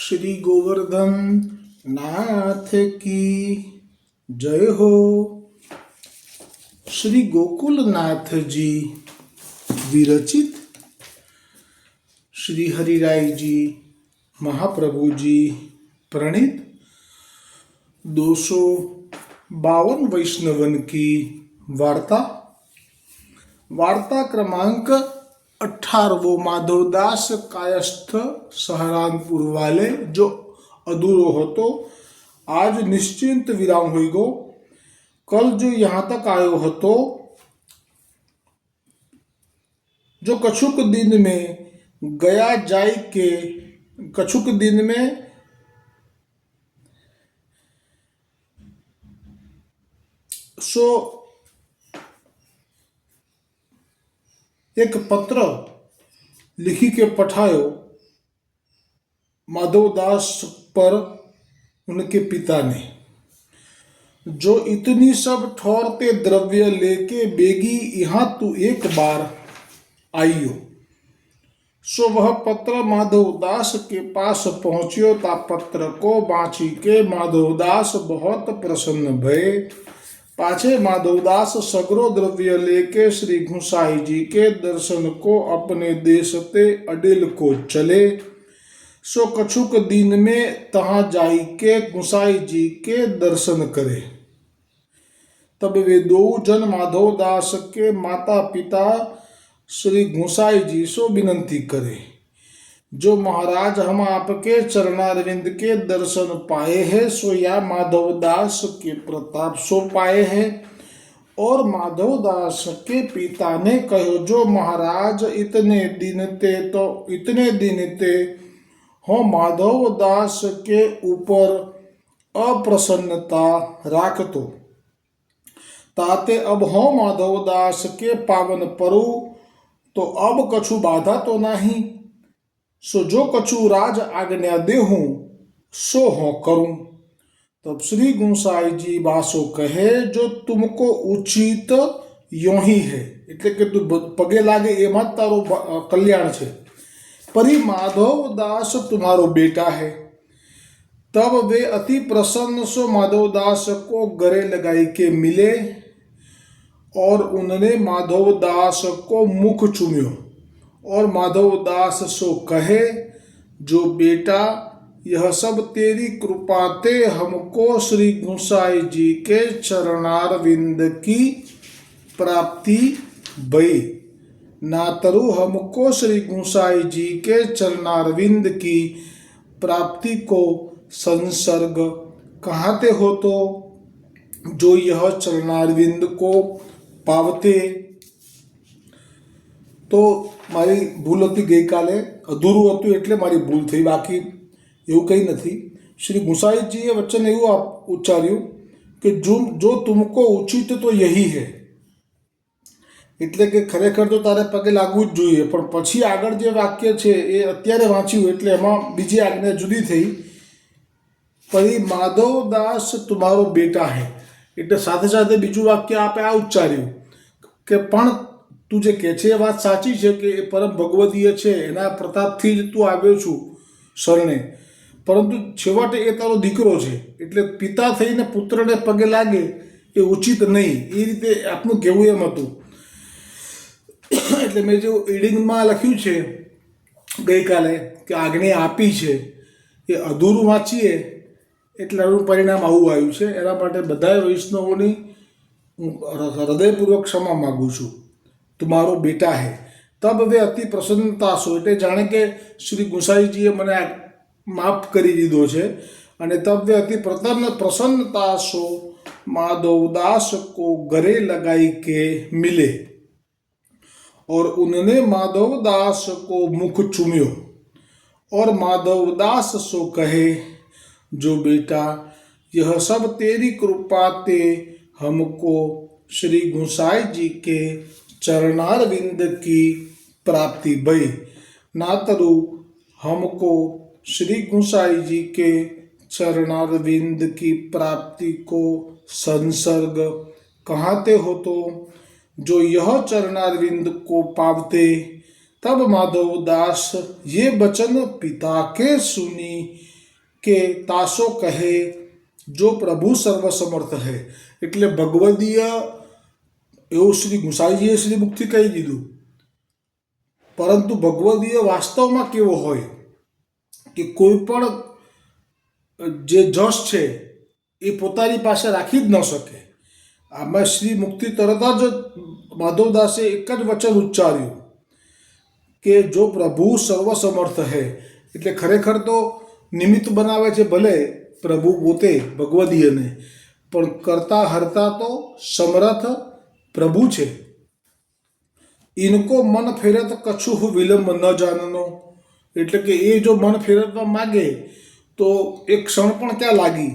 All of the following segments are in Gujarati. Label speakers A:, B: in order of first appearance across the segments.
A: श्री गोवर्धन नाथ की जय हो। श्री गोकुल नाथ जी विरचित श्री हरिराय जी महाप्रभु जी प्रणीत 252 वैष्णवन की वार्ता क्रमांक 18 माधवदास कायस्थ सहारनपुर वाले जो अधूरो હતો आज निश्चिंत विराम हो गो। कल जो यहाँ तक आयो હતો जो कछुक दिन में गया जाय के कछुक दिन में सो एक पत्र लिखी के पठायो माधवदास पर उनके पिता ने, जो इतनी सब ठौरते द्रव्य लेके बेगी यहाँ तू एक बार आइयो। सो वह पत्र माधवदास के पास पहुंचियो। ता पत्र को बाँची के माधवदास बहुत प्रसन्न भये। पाछे माधवदास सगरो द्रव्य लेके श्री गुसाई जी के दर्शन को अपने देश ते अडिल को चले। सो कछुक दिन में तहाँ जाई के गुसाई जी के दर्शन करे। तब वे दो जन माधवदास के माता पिता श्री गुसाई जी सो विनंती करे, जो महाराज हम आपके चरणारविंद के दर्शन पाए हैं, सो या माधवदास के प्रताप सो पाए हैं। और माधवदास के पिता ने कहो, जो महाराज इतने दिन ते हो माधवदास के ऊपर अप्रसन्नता राखतो, ताते अब हो माधवदास के पावन परु, तो अब कछु बाधा तो नहीं। सो जो कछु राज आज्ञा देहूँ सो हो करूँ। तब श्री गुसाई जी बासो कहे, जो तुमको उचित यों ही है, એટલે કે તું પગે લાગે એમાં જ તારો કલ્યાણ છે। परी माधवदास तुम्हारो बेटा है। तब वे अति प्रसन्न सो माधवदास को गले लगाई के मिले और उन्होंने माधवदास को मुख चूम्यो। और माधवदास सो कहे, जो बेटा यह सब तेरी कृपा ते हमको श्री गुसाई जी के चरणारविंद की प्राप्ति भई। नातरु हमको श्री गुसाई जी के चरणारविंद की प्राप्ति को संसर्ग कहाते हो, तो जो यह चरणारविंद को पावते। तो मारी भूल હતી ગઈકાલે અધૂરું હતું એટલે મારી ભૂલ થઈ, બાકી એવું કંઈ નથી। શ્રી ગુસાઈજીએ વચન એવું ઉચ્ચાર્યું કે જો तुमको उचित तो यही है, એટલે કે ખરેખર તો તારે પગે લાગવું જ જોઈએ। પણ પછી આગળ જે વાક્ય છે એ અત્યારે વાંચ્યું એટલે એમાં બીજી આજ્ઞા જુદી થઈ। પરી માધવદાસ તમારો બેટા હે, એટલે સાથે સાથે બીજું વાક્ય આપે આ ઉચ્ચાર્યું કે પણ તું જે કહે છે એ વાત સાચી છે કે એ પરમ ભગવદીય છે, એના પ્રતાપથી જ તું આવ્યો છું શરણે, પરંતુ છેવટે એ તારો દીકરો છે, એટલે પિતા થઈને પુત્રને પગે લાગે એ ઉચિત નહીં, એ રીતે આપનું કહેવું એમ હતું। એટલે મેં જે ઈડિંગમાં લખ્યું છે ગઈકાલે કે આજ્ઞા આપી છે એ અધૂરું વાંચીએ એટલે એનું પરિણામ આવું આવ્યું છે। એના માટે બધા વૈષ્ણવોની હું હૃદયપૂર્વક ક્ષમા માગું છું। तुम्हारो बेटा है। तब वे अति प्रसन्नता सो, એટલે જાણે કે શ્રી ગુસાઈજીએ મને માફ કરી દીધો છે। અને तब वे अति प्रसन्नता सो माधवदास को गले लगाई के मिले और उन्होंने माधवदास को मुख चूम्यो। और माधवदास सो कहे, जो बेटा यह सब तेरी कृपा ते हमको श्री गुसाई जी के चरणारविंद की प्राप्ति भई। नातरु हमको श्री गुसाई जी के चरणारविंद की प्राप्ति को संसर्ग कहाते हो, तो जो यह चरणारविंद को पावते। तब माधवदास ये वचन पिता के सुनी કે તાસો કહે જો પ્રભુ સર્વસમર્થ હૈ. એટલે ભગવદીય એવું શ્રી ગુસાઈજીએ શ્રી મુખથી કહી દીધું, પરંતુ ભગવદીય વાસ્તવમાં કેવો હોય કે કોઈ પણ જે જશ છે એ પોતાની પાસે રાખી જ ન શકે. આમાં શ્રી મુક્તિ તરત જ માધવદાસે એક જ વચન ઉચ્ચાર્યું કે જો પ્રભુ સર્વસમર્થ હૈ. એટલે ખરેખર તો નિમિત્ત બનાવે છે ભલે પ્રભુ પોતે ભગવદીયને, પણ કરતા હરતા તો સમર્થ પ્રભુ છે. ઇનકો મન ફેરત કછું વિલંબ ન જાનનો. એટલે કે એ જો મન ફેરવવા માગે તો એક ક્ષણ પણ ક્યાં લાગી.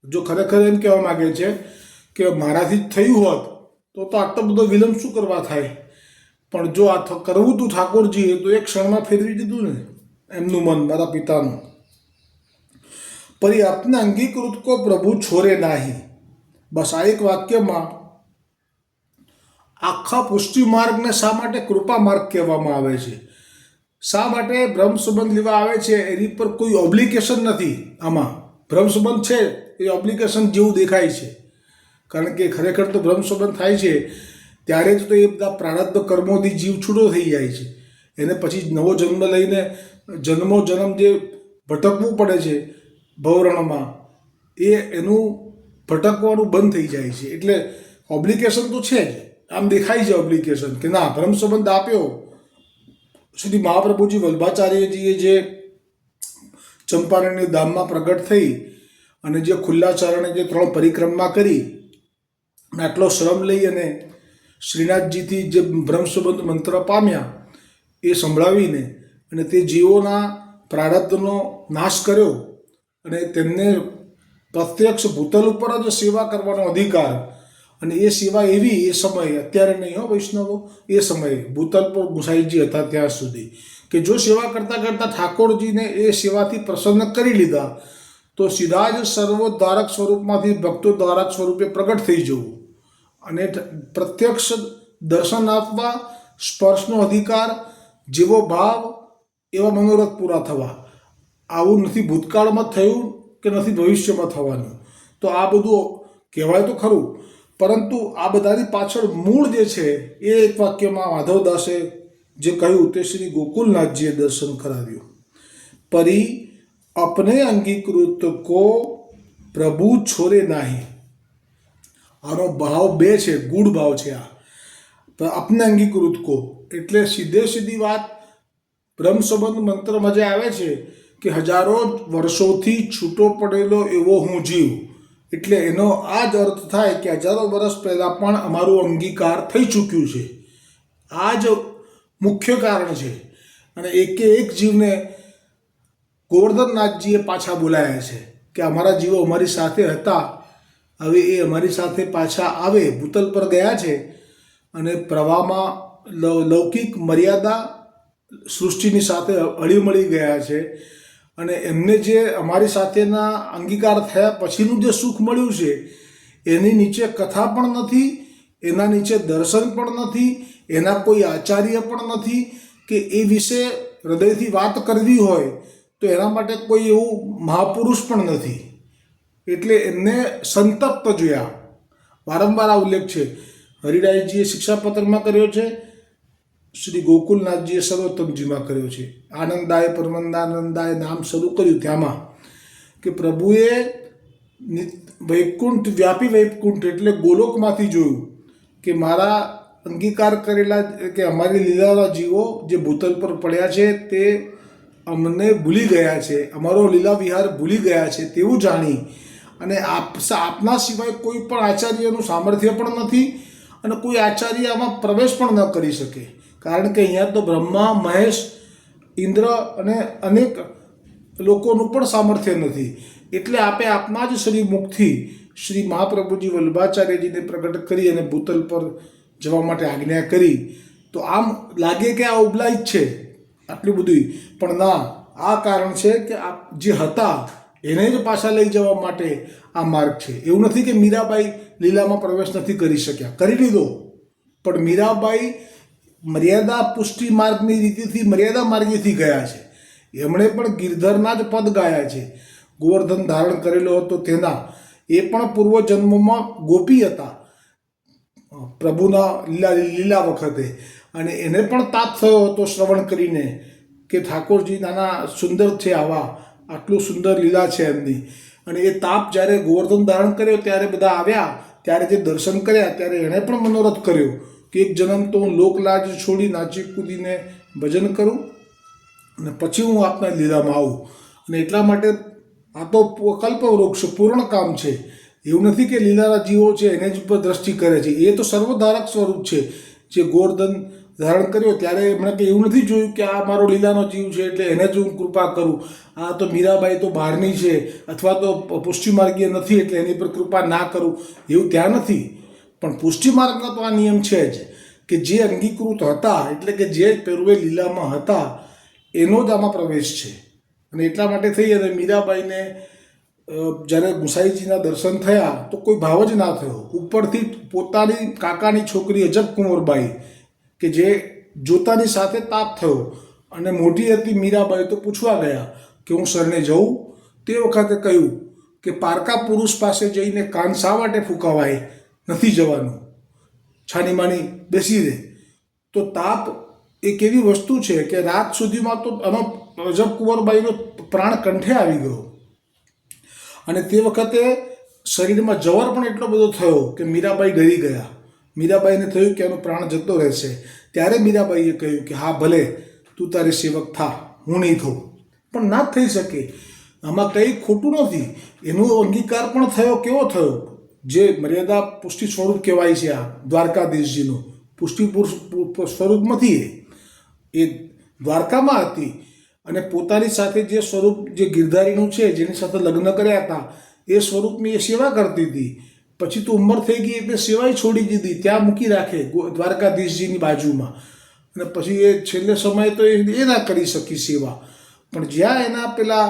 A: જો ખરેખર એમ કહેવા માગે છે કે મારાથી જ થયું હોત તો આટલો બધો વિલંબ શું કરવા થાય, પણ જો આ કરવું હતું ઠાકોરજીએ તો એક ક્ષણમાં ફેરવી દીધું ને એમનું મન, મારા પિતાનું. પરી આપને અંગીકૃત કો પ્રભુ છોરે નાહી. બસ આ એક વાક્યમાં આખા પુષ્ટિ માર્ગને શા માટે કૃપા માર્ગ કહેવામાં આવે છે, શા માટે બ્રહ્મ સંબંધ લેવા આવે છે, એની પર કોઈ ઓબ્લિગેશન નથી. આમાં બ્રહ્મ સંબંધ છે એ ઓબ્લિગેશન જેવું દેખાય છે, કારણ કે ખરેખર તો બ્રહ્મ સંબંધ થાય છે ત્યારે જ તો એ બધા પ્રારબ્ધ કર્મોથી જીવ છૂટો થઈ જાય છે. એને પછી નવો જન્મ લઈને જન્મો જન્મ જે ભટકવું પડે છે ભવરણમાં, એ એનું ભટકવાનું બંધ થઈ જાય છે. એટલે ઓબ્લિગેશન તો છે જ, આમ દેખાય છે ઓબ્લિગેશન કે ના બ્રહ્મ સંબંધ આપ્યો. શ્રી મહાપ્રભુજી વલ્ભાચાર્યજીએ જે ચંપારણ્ય ધામમાં પ્રગટ થઈ અને જે ખુલ્લા ચારણે જે 3 પરિક્રમા કરી અને આટલો શ્રમ લઈ અને શ્રીનાથજીથી જે બ્રહ્મ સંબંધ મંત્ર પામ્યા એ સંભળાવીને અને તે જીવોના પ્રારબ્ધનો નાશ કર્યો અને તેમને પ્રત્યક્ષ ભૂતલ ઉપર જ સેવા કરવાનો અધિકાર. અને એ સેવા એવી એ સમયે, અત્યારે નહીં હો વૈષ્ણવો, એ સમયે ભૂતલ પર ગુસાઈજી હતા ત્યાં સુધી કે જો સેવા કરતાં કરતાં ઠાકોરજીને એ સેવાથી પ્રસન્ન કરી લીધા તો સીધા જ સર્વોદ્ધારક સ્વરૂપમાંથી ભક્તો દ્વારક સ્વરૂપે પ્રગટ થઈ જવું અને પ્રત્યક્ષ દર્શન આપવા, સ્પર્શનો અધિકાર, જેવો ભાવ એવા મનોરથ પૂરા થવા. આવું નથી ભૂતકાળમાં થયું કે નથી ભવિષ્યમાં થવાનું. તો આ બધું કહેવાય તો ખરું, પરંતુ આ બધાની પાછળ મૂળ જે છે એ એક વાક્યમાં માધવદાસે જે કહ્યું તે શ્રી ગોકુલનાથજીએ દર્શન કરાવ્યું. પરી અપને અંગીકૃત કો પ્રભુ છોરે નાહી. આનો ભાવ 2 છે, ગૂઢ ભાવ છે આ. અપને અંગીકૃત કો એટલે સીધી વાત બ્રહ્મ સંબંધ મંત્રમાં જે આવે છે કે હજારો વર્ષોથી છૂટો પડેલો એવો હું જીવ. એટલે એનો આ જ અર્થ થાય કે હજારો વર્ષ પહેલાં પણ અમારું અંગીકાર થઈ ચૂક્યું છે. આ જ મુખ્ય કારણ છે. અને એકે એક જીવને ગોવર્ધનનાથજીએ પાછા બોલાયા છે કે અમારા જીવો અમારી સાથે હતા, હવે એ અમારી સાથે પાછા આવે. ભૂતલ પર ગયા છે અને પ્રવાહમાં લૌકિક મર્યાદા સૃષ્ટિની સાથે હળીમળી ગયા છે અને એમને જે અમારી સાથેના અંગીકાર થયા પછીનું જે સુખ મળ્યું છે એની નીચે કથા પણ નથી, એના નીચે દર્શન પણ નથી, એના કોઈ આચાર્ય પણ નથી કે એ વિશે હૃદયથી વાત કરવી હોય તો એના માટે કોઈ એવું મહાપુરુષ પણ નથી. એટલે એમને સંતપ્ત જોયા. વારંવાર આ ઉલ્લેખ છે. હરિરાયજીએ શિક્ષાપત્રમાં કર્યો છે, શ્રી ગોકુલનાથજીએ સર્વોત્તમજીમાં કર્યો છે. આનંદાય પરમંદાનંદાય નામ શરૂ કર્યું ત્યાંમાં કે પ્રભુએ વૈકુંઠ, વ્યાપી વૈકુંઠ એટલે ગોલોકમાંથી જોયું કે મારા અંગીકાર કરેલા કે અમારી લીલાના જીવો જે ભૂતલ પર પડ્યા છે તે અમને ભૂલી ગયા છે, અમારો લીલા વિહાર ભૂલી ગયા છે તેવું જાણી અને આપના સિવાય કોઈ પણ આચાર્યનું સામર્થ્ય પણ નથી અને કોઈ આચાર્ય આમાં પ્રવેશ પણ ન કરી શકે. કારણ કે અહીંયા તો બ્રહ્મા, મહેશ, ઇન્દ્ર અને અનેક લોકોનું પણ સામર્થ્ય નથી. એટલે આપે આપના જ શ્રી મુખથી શ્રી મહાપ્રભુજી વલ્ભાચાર્યજીને પ્રગટ કરી અને ભૂતલ પર જવા માટે આજ્ઞા કરી. તો આમ લાગે કે આ ઉબલાઈ જ છે આટલી બધી, પણ ના, આ કારણ છે કે આ જે હતા એને જ પાછા લઈ જવા માટે આ માર્ગ છે. એવું નથી કે મીરાબાઈ લીલામાં પ્રવેશ નથી કરી શક્યા, કરી લીધો, પણ મીરાબાઈ મર્યાદા પુષ્ટિ માર્ગની રીતિથી મર્યાદા માર્ગેથી ગયા છે. એમણે પણ ગિરધરના જ પદ ગાયા છે. ગોવર્ધન ધારણ કરેલો હતો તેના, એ પણ પૂર્વજન્મમાં ગોપી હતા પ્રભુના લીલા વખતે, અને એને પણ તાપ થયો હતો શ્રવણ કરીને કે ઠાકોરજી નાના સુંદર છે, આવા આટલું સુંદર લીલા છે એમની. અને એ તાપ જ્યારે ગોવર્ધન ધારણ કર્યો ત્યારે બધા આવ્યા, ત્યારે જે દર્શન કર્યા ત્યારે એણે પણ મનોરથ કર્યો કે એક જન્મ તો હું લોકલાજ છોડી નાચી કૂદીને ભજન કરું અને પછી હું આપના લીલામાં આવું. અને એટલા માટે આ તો કલ્પવૃક્ષ પૂર્ણ કામ છે. એવું નથી કે લીલાના જીવો છે એને જ ઉપર દ્રષ્ટિ કરે છે, એ તો સર્વધારક સ્વરૂપ છે. જે ગોવર્ધન ધારણ કર્યો ત્યારે એમણે કંઈ એવું નથી જોયું કે આ મારો લીલાનો જીવ છે એટલે એને જ હું કૃપા કરું, આ તો મીરાબાઈ તો બહારની છે અથવા તો પુષ્ટિમાર્ગીય નથી એટલે એની પર કૃપા ના કરું, એવું ત્યાં નથી. પણ પુષ્ટિમાર્ગનો તો આ નિયમ છે જ કે જે અંગીકૃત હતા એટલે કે જે પૂર્વે લીલામાં હતા એનો જ આમાં પ્રવેશ છે. અને એટલા માટે થઈ અને મીરાબાઈને જ્યારે ગુસાઈજીના દર્શન થયા તો કોઈ ભાવ જ ના થયો. ઉપરથી પોતાની કાકાની છોકરી અજબ કુંવરબાઈ કે જે જોતાની સાથે તાપ થયો, અને મોટી હતી મીરાબાઈ તો પૂછવા ગયા કે હું સરને જઉં. તે વખતે કહ્યું કે પારકા પુરુષ પાસે જઈને કાન શા માટે ફૂંકાવાય, નથી જવાનું, છાની માની બેસી રહે. તો તાપ એક એવી વસ્તુ છે કે રાત સુધીમાં તો આનો અજબ કુંવરબાઈનો પ્રાણ કંઠે આવી ગયો. અને તે વખતે શરીરમાં જવર પણ એટલો બધો થયો કે મીરાબાઈ ડરી ગયા. મીરાબાઈને થયું કે એનો પ્રાણ જતો રહેશે. ત્યારે મીરાબાઈએ કહ્યું કે હા ભલે તું તારી સેવક થા, હું નહીં થઉં. પણ ના જ થઈ શકે, આમાં કંઈ ખોટું નથી. એનો અંગીકાર પણ થયો. કેવો થયો? જે મર્યાદા પુષ્ટિ સ્વરૂપ કહેવાય છે આ દ્વારકાધીશજીનું, પુષ્ટિ સ્વરૂપમાંથી એ દ્વારકામાં હતી અને પોતાની સાથે જે સ્વરૂપ જે ગિરધારીનું છે જેની સાથે લગ્ન કર્યા હતા એ સ્વરૂપની એ સેવા કરતી હતી. પછી તો ઉંમર થઈ ગઈ એટલે સેવાય છોડી દીધી, ત્યાં મૂકી રાખે દ્વારકાધીશજીની બાજુમાં. અને પછી એ છેલ્લે સમયે તો એ ના કરી શકી સેવા. પણ જ્યાં એના પેલા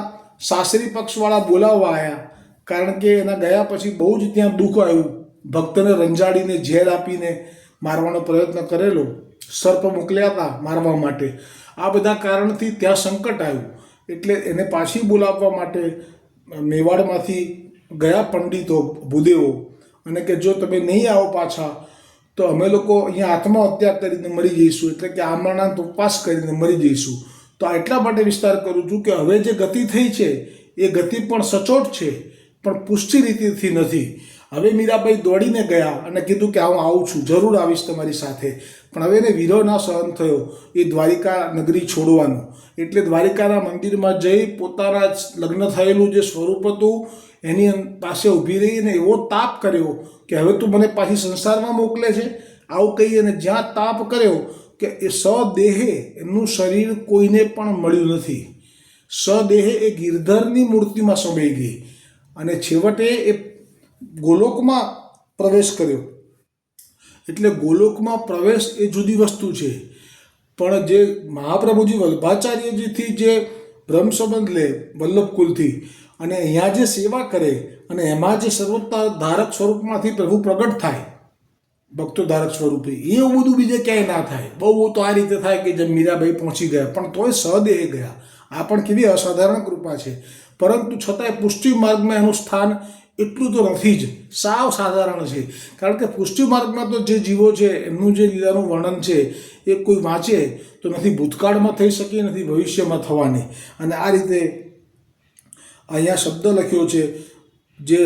A: સાસરી પક્ષવાળા બોલાવવા આવ્યા, કારણ કે એના ગયા પછી બહુ જ ત્યાં દુઃખ આવ્યું, ભક્તને રંજાડીને ઝેર આપીને મારવાનો પ્રયત્ન કરેલો, સર્પ મોકલ્યા હતા મારવા માટે. આ બધા કારણથી ત્યાં સંકટ આવ્યું. એટલે એને પાછી બોલાવવા માટે મેવાડમાંથી ગયા પંડિતો ભૂદેવો, અને કે જો તમે નહીં આવો પાછા તો અમે લોકો અહીંયા આત્મહત્યા કરીને મરી જઈશું, એટલે કે આમરણાંત ઉપવાસ કરીને મરી જઈશું. તો એટલા માટે વિસ્તાર કરું છું કે હવે જે ગતિ થઈ છે એ ગતિ પણ સચોટ છે, પણ પુષ્ટિ રીતિથી નથી. હવે મીરાબાઈ દોડીને ગયા અને કીધું કે હું આવું છું, જરૂર આવીશ તમારી સાથે. પણ હવે એને વિરહ ના સહન થયો એ દ્વારિકા નગરી છોડવાનું. એટલે દ્વારિકાના મંદિરમાં જઈ પોતાના લગ્ન થયેલું જે સ્વરૂપ હતું એની પાસે ઊભી રહીને એવો તાપ કર્યો કે હવે તું મને પાછી સંસારમાં મોકલે છે, આવું કહી. અને જ્યાં તાપ કર્યો કે એ સદેહે એમનું શરીર કોઈને પણ મળ્યું નથી. સદેહે એ ગિરધરની મૂર્તિમાં સમાઈ ગઈ અને છેવટે એ ગોલોકમાં પ્રવેશ કર્યો. એટલે ગોલોકમાં પ્રવેશ એ જુદી વસ્તુ છે. પણ જે મહાપ્રભુજી વલ્ભાચાર્યજીથી જે બ્રહ્મ સંબંધ લે વલ્લભકુલથી અને અહીંયા જે સેવા કરે અને એમાં જે સર્વધારક સ્વરૂપમાંથી પ્રભુ પ્રગટ થાય, ભક્તો ધારક સ્વરૂપે, એવું બધું બીજે ક્યાંય ના થાય. બહુ તો આ રીતે થાય કે જેમ મીરાબાઈ પહોંચી ગયા, પણ તોય સદેહે ગયા. આ પણ કેવી અસાધારણ કૃપા છે. પરંતુ છતાંય પુષ્ટિ માર્ગમાં એનું સ્થાન એટલું તો નથી જ, સાવ સાધારણ છે. કારણ કે પુષ્ટિ માર્ગમાં તો જે જીવો છે એમનું જે લીલાનું વર્ણન છે એ કોઈ વાંચે તો નથી ભૂતકાળમાં થઈ શકી, નથી ભવિષ્યમાં થવાની. અને આ રીતે અહીંયા શબ્દ લખ્યો છે જે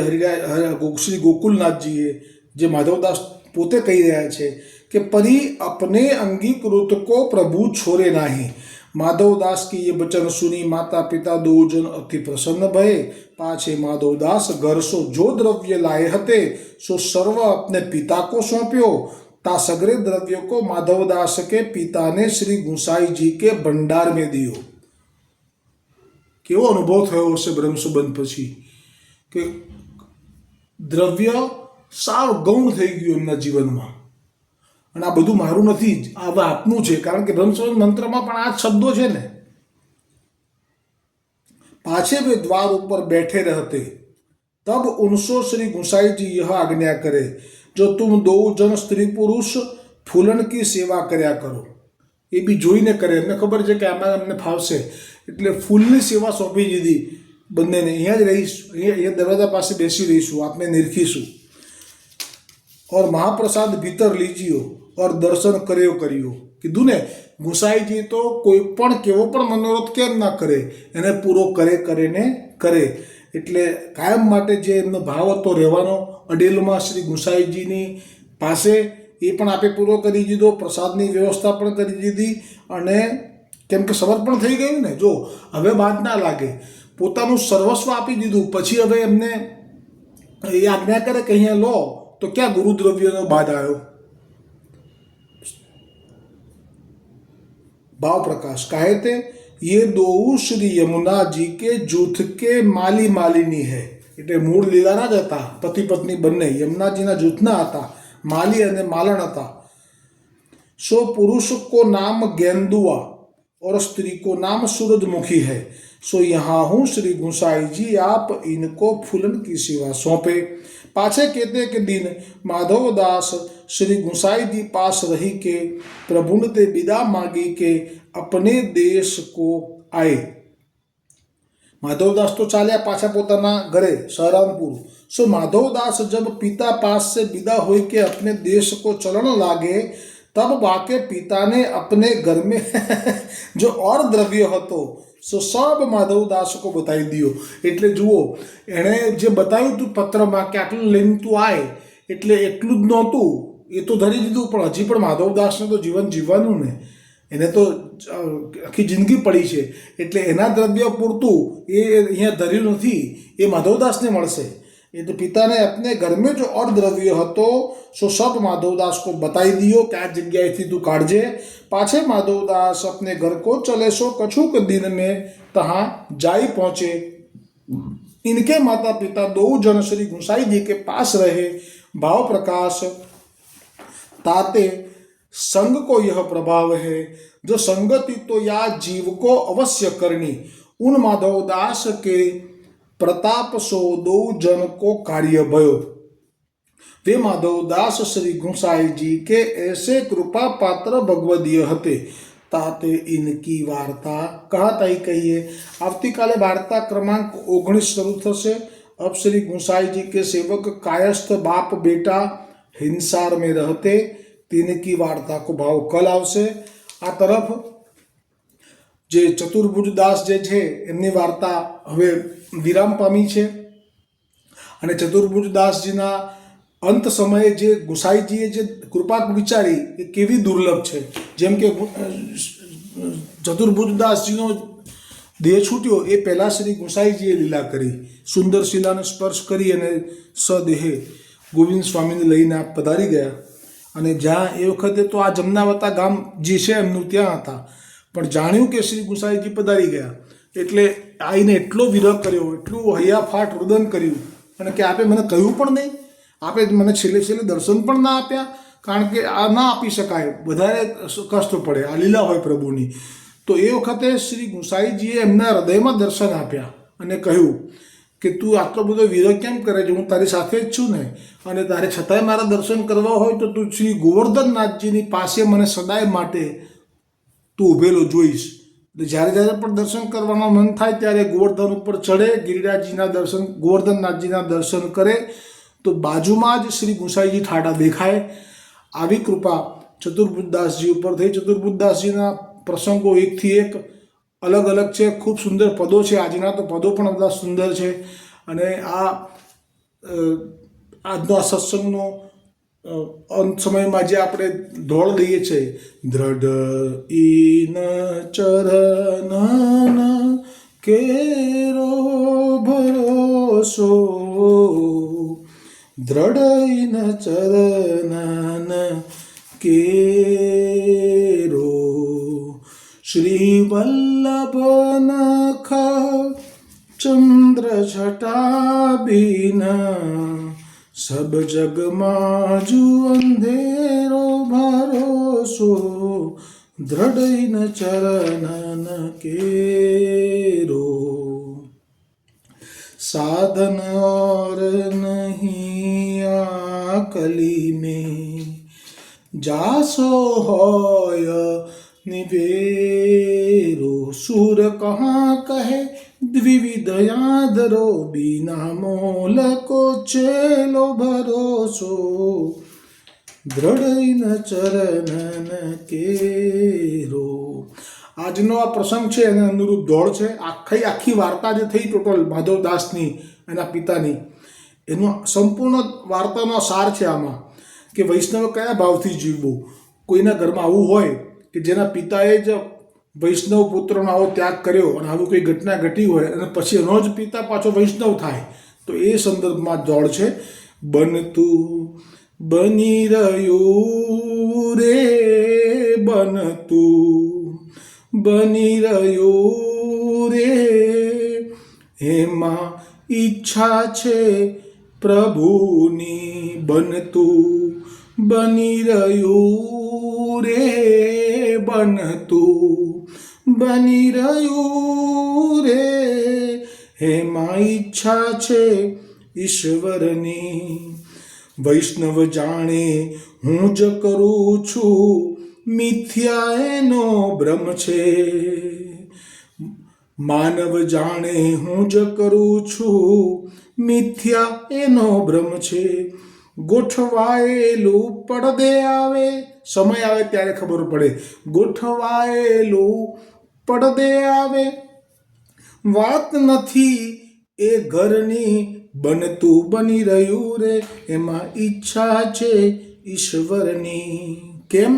A: શ્રી ગોકુલનાથજીએ, જે માધવદાસ પોતે કહી રહ્યા છે કે પરી અપને અંગીકૃત કો પ્રભુ છોરે નાહી. माधवदास की ये वचन सुनी माता पिता दो जन अति प्रसन्न भये. पाछे माधवदास घर सो जो द्रव्य लाए हते सो सर्व अपने पिता को सौंप्यो. ता सगरे द्रव्य को माधवदास के पिता ने श्री गुसाई जी के भंडार में दियो. केवो अनुभव थयो हशे બ્રહ્મ સંબંધ પછી કે દ્રવ્ય સાવ ગૌણ થઈ ગયું એમના જીવનમાં. અને આ બધું મારું નથી જ, આ આપનું છે. કારણ કે બ્રહ્મ સંબંધ મંત્રમાં પણ આ જ શબ્દો છે ને. पाछे वे द्वार ऊपर बैठे रहते तब उनसो श्री गुसाई जी यह आज्ञा करे जो तुम दो जन स्त्री पुरुष फूलन की सेवा કર્યા કરો. એ બી જોઈને કરે. એમને ખબર છે કે આમાં અમને ફાવશે એટલે ફૂલની સેવા સોંપી દીધી બંનેને. અહીંયા જ રહીશ, અહીંયા દરવાજા પાસે બેસી રહીશું, આપને નિરખીશું. और महाप्रसाद भीतर लीजियो और दर्शन કર્યો કીધું ને. ગુસાઈજી તો કોઈ પણ કેવો પણ મનોરથ કેમ ના કરે, એને પૂરો કરે. એટલે કાયમ માટે જે એમનો ભાવ હતો રહેવાનો અડેલમાં શ્રી ગુસાઈજીની પાસે, એ પણ આપે પૂરો કરી દીધો. પ્રસાદની વ્યવસ્થા પણ કરી દીધી. અને કેમ કે સમર્પણ થઈ ગયું ને, જો હવે બાદ ના લાગે, પોતાનું સર્વસ્વ આપી દીધું. પછી હવે એમને એ આજ્ઞા કરે કે અહીંયા લો, તો ક્યાં ગુરુદ્રવ્યનો બાદ આવ્યો. भाव प्रकाश कहते ये दो श्री यमुना जी के जूथ के मालिनी है. એટલે મૂળ લીલાના જ હતા, પતિ પત્ની બંને યમુનાજીના જૂથના હતા, માલી અને માલણ હતા. सो पुरुष को नाम गेंदुआ और स्त्री को नाम सूरजमुखी है. सो यहाँ हूँ श्री गुसाई जी, आप इनको फूलन की सेवा सौंपे. पाछे कहते कि दिन माधवदास श्री गुसाई जी पास रही के प्रभु ते विदा मांगी के अपने देश को आए. माधवदास तो चाल्या पाछा पोताना घरे सहारनपुर. सो माधवदास जब पिता पास से विदा हुई के अपने देश को चलन लागे, तब वाके पिता ने अपने घर में जो और द्रव्य હતો સો સબ માધવદાસ કો બતાવી દિયો. એટલે જુઓ, એણે જે બતાવ્યું હતું પત્રમાં કે આટલું લઈને તું આય, એટલે એટલું જ નહોતું, એ તો ધરી દીધું. પણ હજી પણ માધવદાસને તો જીવન જીવવાનું ને, એને તો આખી જિંદગી પડી છે. એટલે એના દ્રવ્ય પૂરતું એ અહીંયા ધર્યું નથી, એ માધવદાસને મળશે. એ તો પિતાને अपने घर में जो और द्रव्य હતો सो सब माधवदास को बताई दियो कि आ जगह તું કાઢજે. पाछे माधवदास अपने घर को चले. सो कछुक दिन में तहाँ जाई पहुँचे. इनके माता पिता दो जन श्री गुसाई जी के पास रहे. भाव प्रकाश ताते संग को यह प्रभाव है, जो संगति तो या जीव को अवश्य करनी. उन माधवदास के प्रताप सो दो जन को कार्य भयो. वे माधवदास श्री गुसाई जी के ऐसे कृपा पात्र भगवदीय हते. ताते इनकी वार्ता कहता ही कहिए. આવતીકાલે વાર્તા ક્રમાંક 19 શરૂ થશે. अब श्री गुसाई जी के सेवक कायस्थ बाप बेटा हिंसार में रहते, तिनकी वार्ता को भाव कल આવશે. આ તરફ જે ચતુર્ભુજદાસ જે છે એમની વાર્તા હવે વિરામ પામી છે. અને ચતુર્ભુજદાસજીના અંત સમયે જે ગુસાઈજીએ જે કૃપા વિચારી એ કેવી દુર્લભ છે. જેમ કે ચતુર્ભુજદાસજીનો દેહ છૂટ્યો એ પહેલાં શ્રી ગુસાઈજીએ લીલા કરી, સુંદર શિલાને સ્પર્શ કરી અને સદેહે ગોવિંદ સ્વામીને લઈને પધારી ગયા. અને જ્યાં એ વખતે તો આ જમનાવતા ગામ જે છે એમનું ત્યાં હતા, પણ જાણ્યું કે શ્રી ગુસાઈજી પધારી ગયા એટલે આવીને એટલો વિરહ કર્યો, એટલું હૈયાફાટ રુદન કર્યું. અને કે આપે મને કહ્યું પણ નહીં, આપે મને છેલ્લે દર્શન પણ ના આપ્યા, કારણ કે આ ના આપી શકાય, વધારે કષ્ટ પડે, આ લીલા હોય પ્રભુની. તો એ વખતે શ્રી ગુસાઈજીએ એમના હૃદયમાં દર્શન આપ્યા અને કહ્યું કે તું આટલો બધો વિરહ કેમ કરે છે, હું તારી સાથે જ છું ને, અને તારે છતાંય મારા દર્શન કરવા હોય તો તું શ્રી ગોવર્ધનનાથજીની પાસે મને સદાય માટે તું ઊભેલો જોઈશ. એટલે જ્યારે પણ દર્શન કરવાનું મન થાય ત્યારે ગોવર્ધન ઉપર ચડે, ગોવર્ધનનાથજીના દર્શન કરે તો બાજુમાં જ શ્રી ગુસાઈજી ઠાડા દેખાય. આવી કૃપા ચતુર્ભુજદાસજી ઉપર થઈ. ચતુર્ભુજદાસજીના પ્રસંગો એકથી એક અલગ અલગ છે, ખૂબ સુંદર પદો છે. આજના તો પદો પણ બધા સુંદર છે. અને આજનો આ સત્સંગનો અંત સમયમાં જે આપણે ધોળ દઈએ છીએ, દ્રઢ ઈન ચરણ કેરો ભરોસો, દ્રઢ ઈન ચરણ કેરો, શ્રી વલ્લભ નખ ચંદ્ર છટા બીન, सब जग माजू अंधेरो भरोसो, दृढ़ न चरण केरो, साधन और नहीं आकली में, जासो होय निवेरो सुर कहाँ कहे द्विविधया धरो बिना मोल को चेलो भरोसो દ્રઢ ચરણ કેરો. આજનો આ પ્રસંગ છે એને અનુરૂપ દોડ છે. આખી વાર્તા જે થઈ ટોટલ માધવદાસની એના પિતાની, એનો સંપૂર્ણ વાર્તાનો સાર છે આમાં કે વૈષ્ણવ કયા ભાવથી જીવવું. કોઈના ઘરમાં આવું હોય કે જેના પિતાએ જ વૈષ્ણવ પુત્રનો આવો ત્યાગ કર્યો અને આવું કોઈ ઘટના ઘટી હોય અને પછી એનો જ પિતા પાછો વૈષ્ણવ થાય, તો એ સંદર્ભમાં દોડ છે. બનતું બની રહ્યું રે, બનતું બની રહ્યું રે, એમાં ઈચ્છા છે પ્રભુની. બનતું બની રહ્યું રે, બનતું બની રહ્યું રે, એમાં ઈચ્છા છે ઈશ્વરની. વૈષ્ણવ જાણે હું જ કરું છું, મિથ્યા એનો ભ્રમ છે. માનવ જાણે હું જ કરું છું, મિથ્યા એનો ભ્રમ છે. ગોઠવાયેલું પડદે આવે, સમય આવે ત્યારે ખબર પડે. ગોઠવાયેલું પડદે આવે, વાત નથી એ ઘરની. બનતું બની રહ્યું રે, એમાં ઈચ્છા છે ઈશ્વરની. કેમ?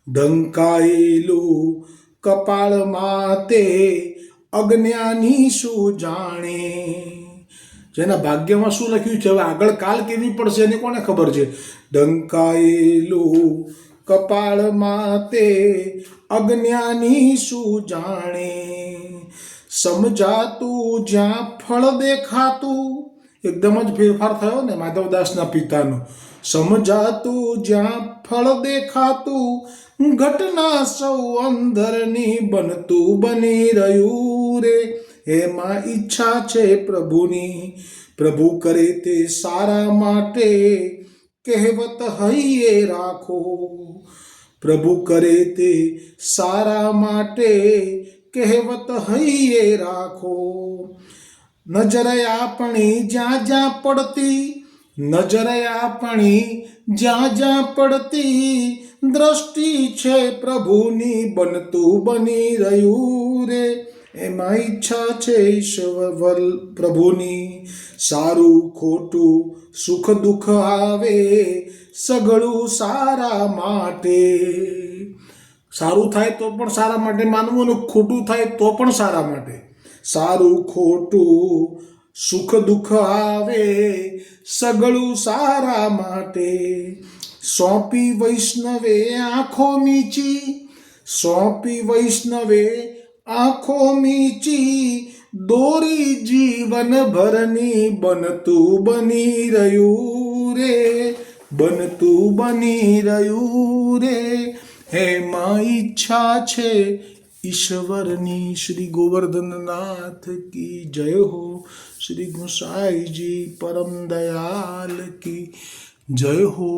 A: ઢંકાયેલું કપાળમાં તે અજ્ઞાની શું જાણે. જેના ભાગ્યમાં શું લખ્યું છે, હવે આગળ કાલ કેવી પડશે એને કોને ખબર છે. ઢંકાયેલું કપાળમાં તે અજ્ઞાની શું જાણે. સમજાતું જ્યાં ફળ દેખાતું, એકદમ જ ફેરફાર થયો ને માધવદાસના પિતાનો. સમજાતું જ્યાં ફળ દેખાતું, ઘટના સૌ અંદરની. બનતું બની રહ્યું રે, એમાં ઈચ્છા છે પ્રભુની. પ્રભુ કરે તે સારા માટે, કહેવત હૈયે રાખો. પ્રભુ કરે તે સારા માટે, કહેવત હૈયે રાખો. નજર આપણી જ્યાં જ્યાં પડતી, નજર આપણી જ્યાં જ્યાં પડતી, દ્રષ્ટિ છે પ્રભુની. બનતું બની રહ્યું રે, એમાં ઈચ્છા છે ઈશ્વર પ્રભુની. સારું ખોટું સુખ દુઃખ આવે, સઘળું સારા માટે. સારું થાય તો પણ સારા માટે માનવું, અને ખોટું થાય તો પણ સારા માટે. સારું ખોટું સુખ દુઃખ આવે, સઘળું સારા માટે. સોંપી વૈષ્ણવે આંખો મીચી, સોંપી વૈષ્ણવે આંખો મીચી, દોરી જીવન ભરની. બનતું બની રહ્યું રે, બનતું બની રહ્યું રે, એમાં ઈચ્છા છે ઈશ્વરની. શ્રી ગોવર્ધનનાથ કી જય હો. શ્રી ગુસાઈજી પરમ દયાલ કી જય હો.